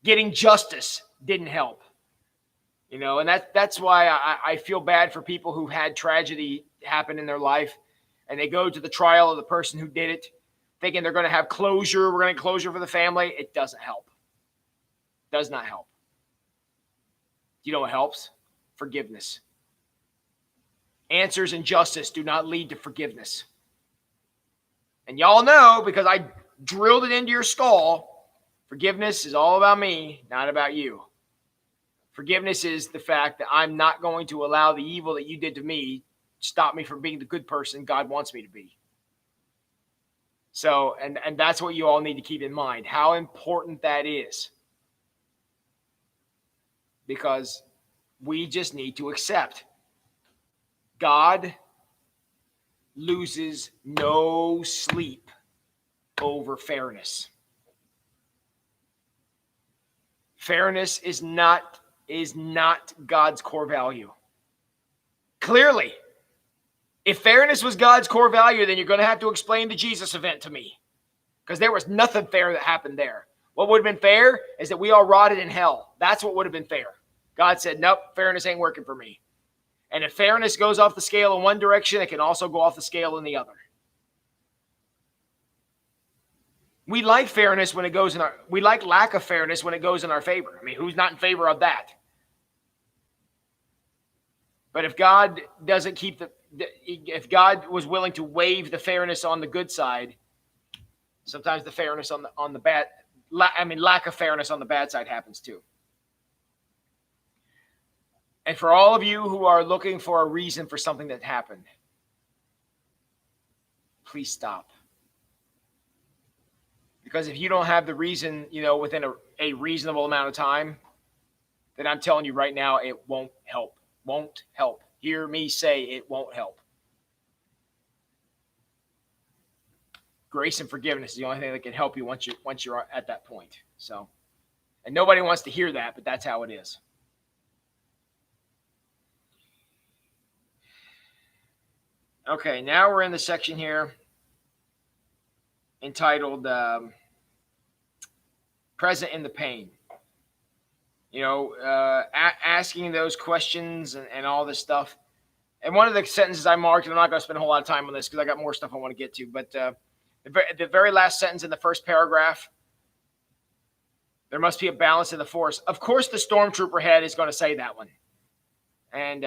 Getting justice didn't help. You know, and that's why I feel bad for people who had tragedy happen in their life and they go to the trial of the person who did it thinking they're going to have closure. We're going to have closure for the family. It doesn't help. Does not help. You know what helps? Forgiveness. Answers and justice do not lead to forgiveness. And y'all know, because I drilled it into your skull, forgiveness is all about me, not about you. Forgiveness is the fact that I'm not going to allow the evil that you did to me stop me from being the good person God wants me to be. So, and that's what you all need to keep in mind, how important that is. Because we just need to accept God loses no sleep over fairness. Fairness is not God's core value. Clearly, if fairness was God's core value, then you're going to have to explain the Jesus event to me, because there was nothing fair that happened there. What would have been fair is that we all rotted in hell. That's what would have been fair. God said, nope, fairness ain't working for me. And if fairness goes off the scale in one direction, it can also go off the scale in the other. We like fairness when it goes in we like lack of fairness when it goes in our favor. I mean, who's not in favor of that? But if God doesn't keep if God was willing to waive the fairness on the good side, sometimes the fairness on the bad, lack of fairness on the bad side happens too. And for all of you who are looking for a reason for something that happened, please stop. Because if you don't have the reason, within a reasonable amount of time, then I'm telling you right now, it won't help. Won't help. Hear me say it won't help. Grace and forgiveness is the only thing that can help you once you're at that point. So, and nobody wants to hear that, but that's how it is. Okay, now we're in the section here entitled Present in the Pain. Asking those questions and all this stuff. And one of the sentences I marked, and I'm not going to spend a whole lot of time on this because I got more stuff I want to get to, but the very last sentence in the first paragraph, there must be a balance in the force. Of course, the stormtrooper head is going to say that one. And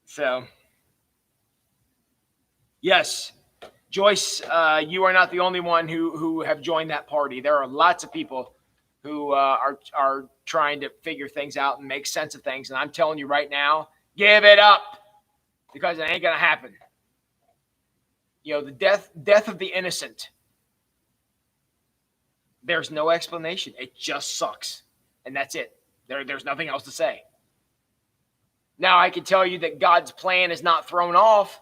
so, yes, Joyce, you are not the only one who have joined that party. There are lots of people who are trying to figure things out and make sense of things. And I'm telling you right now, give it up, because it ain't going to happen. The death of the innocent. There's no explanation. It just sucks. And that's it. There's nothing else to say. Now, I can tell you that God's plan is not thrown off,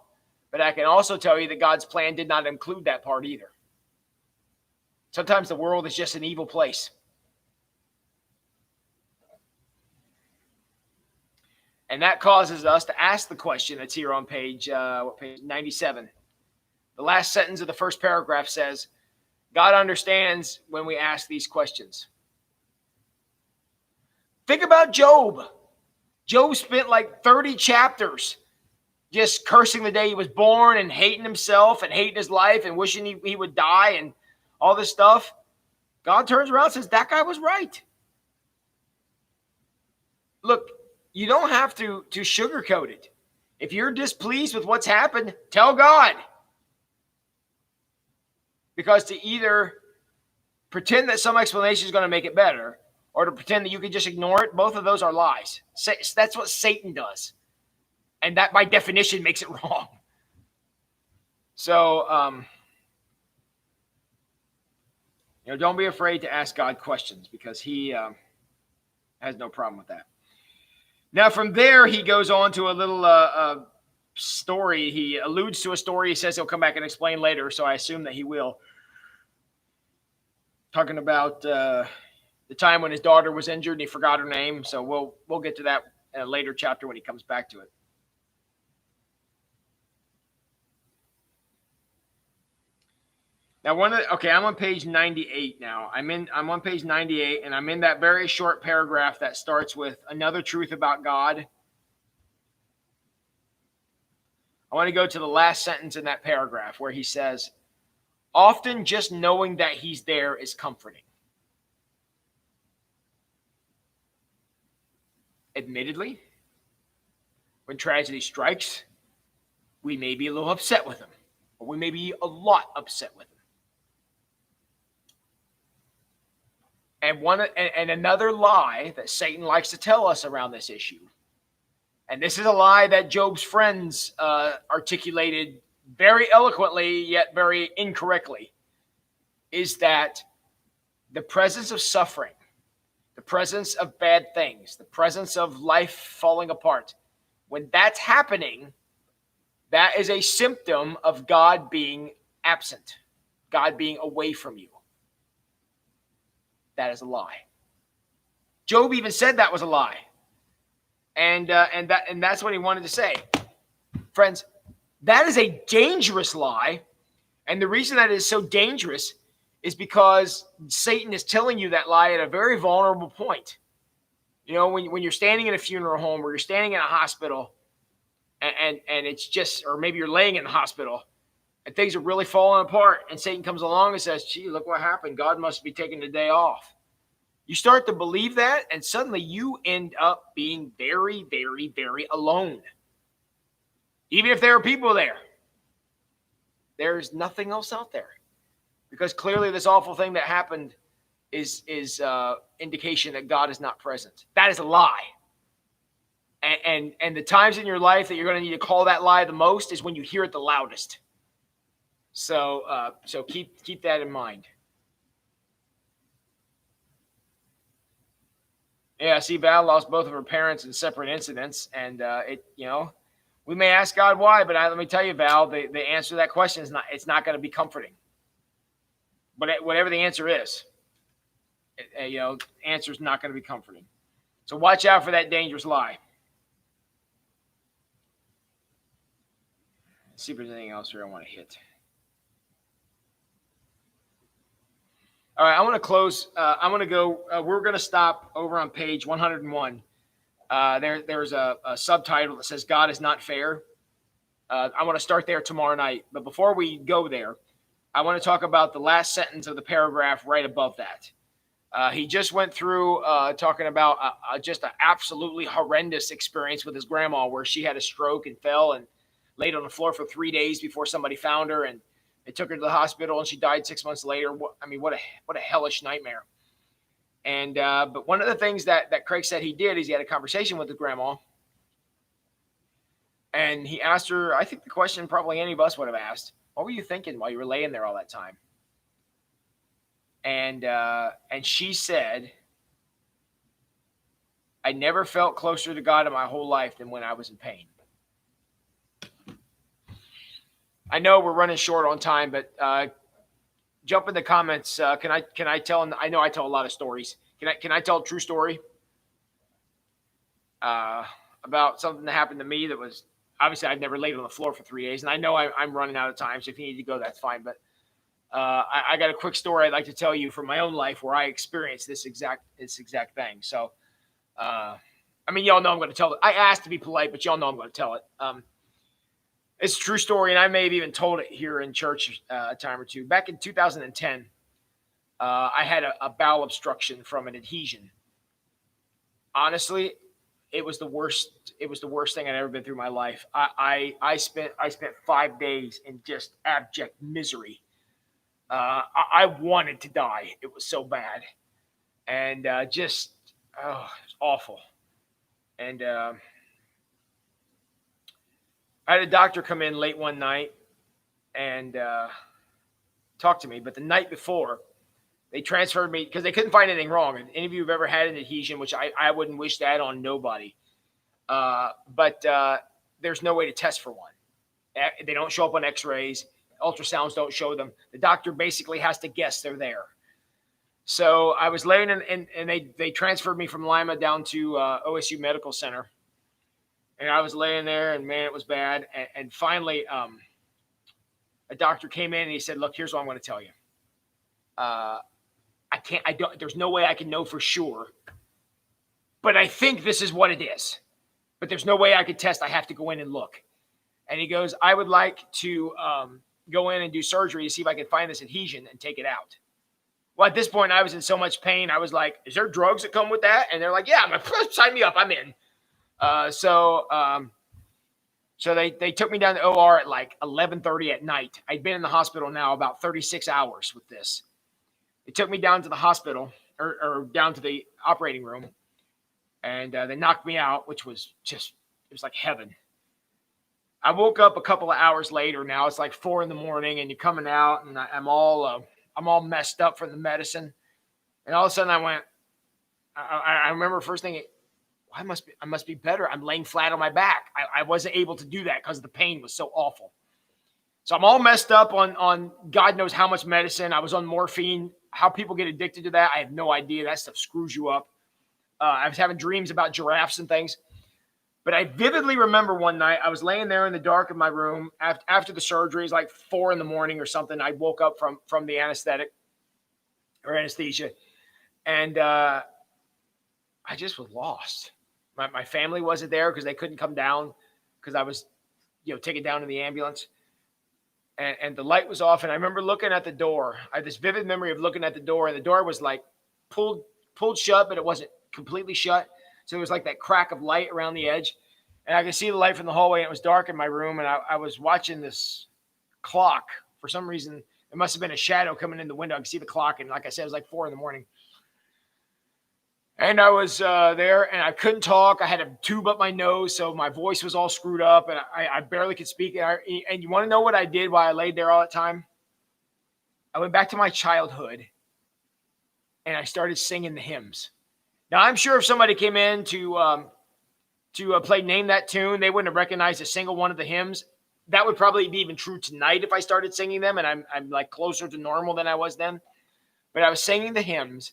but I can also tell you that God's plan did not include that part either. Sometimes the world is just an evil place. And that causes us to ask the question that's here on page 97. The last sentence of the first paragraph says, God understands when we ask these questions. Think about Job. Job spent like 30 chapters just cursing the day he was born and hating himself and hating his life and wishing he would die and all this stuff. God turns around and says, that guy was right. Look, you don't have to sugarcoat it. If you're displeased with what's happened, tell God. Because to either pretend that some explanation is going to make it better or to pretend that you can just ignore it, both of those are lies. That's what Satan does. And that, by definition, makes it wrong. So, don't be afraid to ask God questions, because he has no problem with that. Now, from there, he goes on to a little story. He alludes to a story. He says he'll come back and explain later, so I assume that he will. Talking about the time when his daughter was injured and he forgot her name. So we'll get to that in a later chapter when he comes back to it. Now, I'm on page 98 now. I'm on page 98, and I'm in that very short paragraph that starts with another truth about God. I want to go to the last sentence in that paragraph where he says, often just knowing that he's there is comforting. Admittedly, when tragedy strikes, we may be a little upset with him, or we may be a lot upset with him. And another lie that Satan likes to tell us around this issue, and this is a lie that Job's friends articulated very eloquently yet very incorrectly, is that the presence of suffering, the presence of bad things, the presence of life falling apart, when that's happening, that is a symptom of God being absent, God being away from you. That is a lie. Job even said that was a lie. And that's what he wanted to say. Friends, that is a dangerous lie. And the reason that is so dangerous is because Satan is telling you that lie at a very vulnerable point. When you're standing in a funeral home or you're standing in a hospital and it's just, or maybe you're laying in the hospital and things are really falling apart, and Satan comes along and says, gee, look what happened. God must be taking the day off. You start to believe that, and suddenly you end up being very, very, very alone. Even if there are people there, there's nothing else out there. Because clearly this awful thing that happened is indication that God is not present. That is a lie. And the times in your life that you're going to need to call that lie the most is when you hear it the loudest. So keep that in mind. Yeah, see, Val lost both of her parents in separate incidents, and We may ask God why, but let me tell you, Val, the answer to that question is not going to be comforting. But whatever the answer is, the answer is not going to be comforting. So watch out for that dangerous lie. Let's see if there's anything else here I want to hit. All right, I want to close. I'm going to go. We're going to stop over on page 101. There's a subtitle that says "God is not fair." I want to start there tomorrow night. But before we go there, I want to talk about the last sentence of the paragraph right above that. He just went through talking about just an absolutely horrendous experience with his grandma, where she had a stroke and fell and laid on the floor for 3 days before somebody found her, and they took her to the hospital, and she died 6 months later. What a hellish nightmare. And but one of the things that Craig said he did is he had a conversation with his grandma, and he asked her, I think the question probably any of us would have asked, what were you thinking while you were laying there all that time? And she said, I never felt closer to God in my whole life than when I was in pain. I know we're running short on time, but jump in the comments. Can I tell? I know I tell a lot of stories. Can I tell a true story about something that happened to me that was obviously I've never laid on the floor for 3 days, and I know I'm running out of time. So if you need to go, that's fine. But I got a quick story I'd like to tell you from my own life where I experienced this exact thing. So y'all know I'm going to tell it. I asked to be polite, but y'all know I'm going to tell it. It's a true story, and I may have even told it here in church a time or two. Back in 2010, I had a bowel obstruction from an adhesion. Honestly, it was the worst. It was the worst thing I'd ever been through in my life. I spent 5 days in just abject misery. I wanted to die. It was so bad, and it was awful. And I had a doctor come in late one night and talk to me. But the night before, they transferred me because they couldn't find anything wrong. And any of you who've ever had an adhesion, which I wouldn't wish that on nobody, but there's no way to test for one. They don't show up on x-rays. Ultrasounds don't show them. The doctor basically has to guess they're there. So I was laying in, and they transferred me from Lima down to OSU Medical Center. And I was laying there, and man, it was bad. And finally, a doctor came in and he said, "Look, here's what I'm going to tell you. There's no way I can know for sure, but I think this is what it is. But there's no way I could test. I have to go in and look." And he goes, "I would like to go in and do surgery to see if I can find this adhesion and take it out." Well, at this point, I was in so much pain. I was like, "Is there drugs that come with that?" And they're like, "Yeah, sign me up. I'm in." So they took me down to OR at like 11:30 at night. I'd been in the hospital now about 36 hours with this. They took me down to the hospital or down to the operating room, and they knocked me out, which was it was like heaven. I woke up a couple of hours later. Now it's like 4 a.m, and you're coming out, and I'm all messed up from the medicine. And all of a sudden, I remember first thing. I must be better. I'm laying flat on my back. I wasn't able to do that because the pain was so awful. So I'm all messed up on God knows how much medicine. I was on morphine. How people get addicted to that, I have no idea. That stuff screws you up. I was having dreams about giraffes and things. But I vividly remember one night I was laying there in the dark of my room after the surgery. It's like 4 a.m. or something. I woke up from the anesthesia. And I just was lost. My family wasn't there because they couldn't come down because I was, taken down in the ambulance. And the light was off. And I remember looking at the door. I had this vivid memory of looking at the door, and the door was like pulled shut, but it wasn't completely shut. So it was like that crack of light around the edge. And I could see the light from the hallway, and it was dark in my room. And I was watching this clock. For some reason, it must have been a shadow coming in the window. I could see the clock. And like I said, it was like 4 a.m. And I was there, and I couldn't talk. I had a tube up my nose, so my voice was all screwed up, and I barely could speak. And you want to know what I did while I laid there all that time? I went back to my childhood, and I started singing the hymns. Now, I'm sure if somebody came in to to play Name That Tune. They wouldn't have recognized a single one of the hymns. That would probably be even true tonight if I started singing them, and I'm like closer to normal than I was then. But I was singing the hymns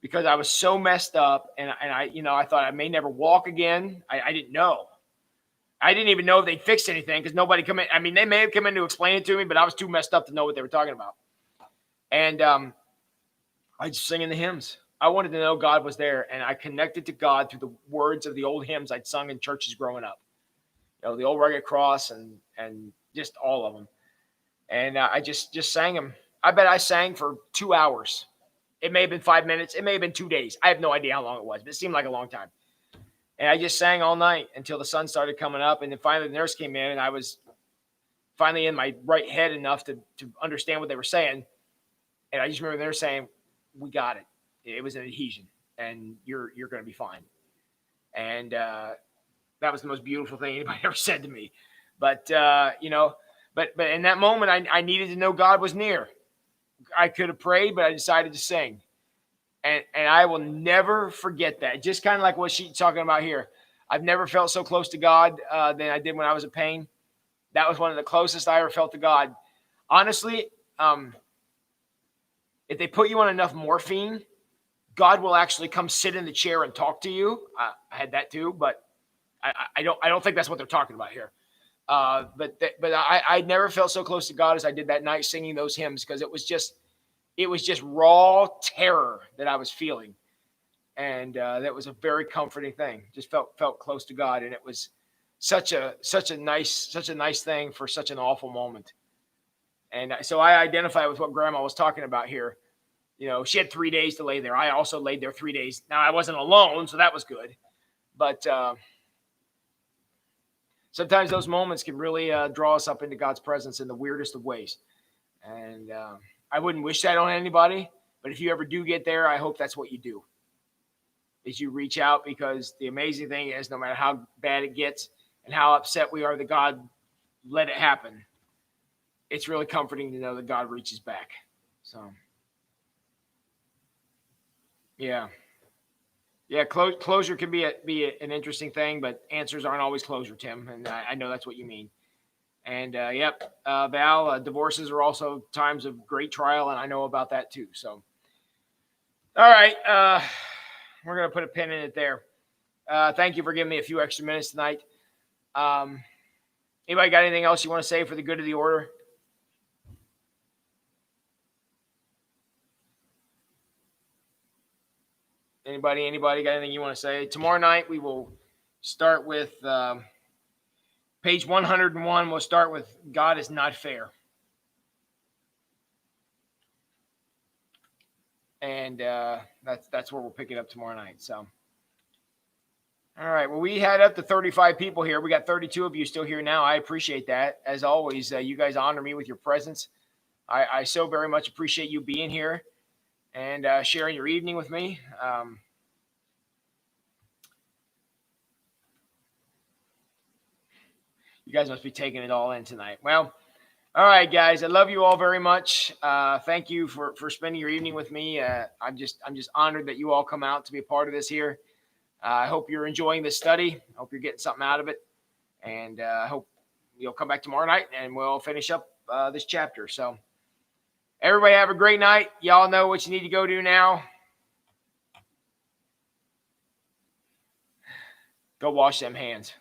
because I was so messed up, and I thought I may never walk again. I didn't know. I didn't even know if they'd fixed anything because nobody come in. I mean, they may have come in to explain it to me, but I was too messed up to know what they were talking about. And I just singing the hymns. I wanted to know God was there, and I connected to God through the words of the old hymns I'd sung in churches growing up. The old Rugged Cross and just all of them. And I just sang them. I bet I sang for 2 hours. It may have been 5 minutes. It may have been 2 days. I have no idea how long it was, but it seemed like a long time. And I just sang all night until the sun started coming up. And then finally the nurse came in, and I was finally in my right head enough to understand what they were saying. And I just remember they were saying, "We got it. It was an adhesion, and you're going to be fine." And that was the most beautiful thing anybody ever said to me. But but in that moment, I needed to know God was near. I could have prayed, but I decided to sing. And I will never forget that. Just kind of like what she's talking about here. I've never felt so close to God than I did when I was in pain. That was one of the closest I ever felt to God. Honestly, if they put you on enough morphine, God will actually come sit in the chair and talk to you. I had that too, but I don't think that's what they're talking about here. But I never felt so close to God as I did that night singing those hymns, because it was just raw terror that I was feeling. And that was a very comforting thing. Just felt close to God. And it was such a nice thing for such an awful moment. And so I identify with what Grandma was talking about here. She had 3 days to lay there. I also laid there 3 days. Now, I wasn't alone, so that was good. But sometimes those moments can really draw us up into God's presence in the weirdest of ways. And I wouldn't wish that on anybody, but if you ever do get there, I hope that's what you do, is you reach out, because the amazing thing is, no matter how bad it gets and how upset we are that God let it happen, it's really comforting to know that God reaches back. So, yeah. Closure can be an interesting thing, but answers aren't always closure, Tim. And I know that's what you mean. And Val, divorces are also times of great trial, and I know about that too. So, all right, we're gonna put a pin in it there. Thank you for giving me a few extra minutes tonight. Anybody got anything else you want to say for the good of the order? Anybody got anything you want to say? Tomorrow night we will start with page 101. We'll start with God is not fair. And that's where we'll pick it up tomorrow night. So, all right. Well, we had up to 35 people here. We got 32 of you still here now. I appreciate that. As always, you guys honor me with your presence. I so very much appreciate you being here and sharing your evening with me. You guys must be taking it all in tonight. Well, all right, guys. I love you all very much. Thank you for spending your evening with me. I'm just honored that you all come out to be a part of this here. I hope you're enjoying this study. I hope you're getting something out of it. And I hope you'll come back tomorrow night and we'll finish up this chapter. So everybody have a great night. Y'all know what you need to go do now. Go wash them hands.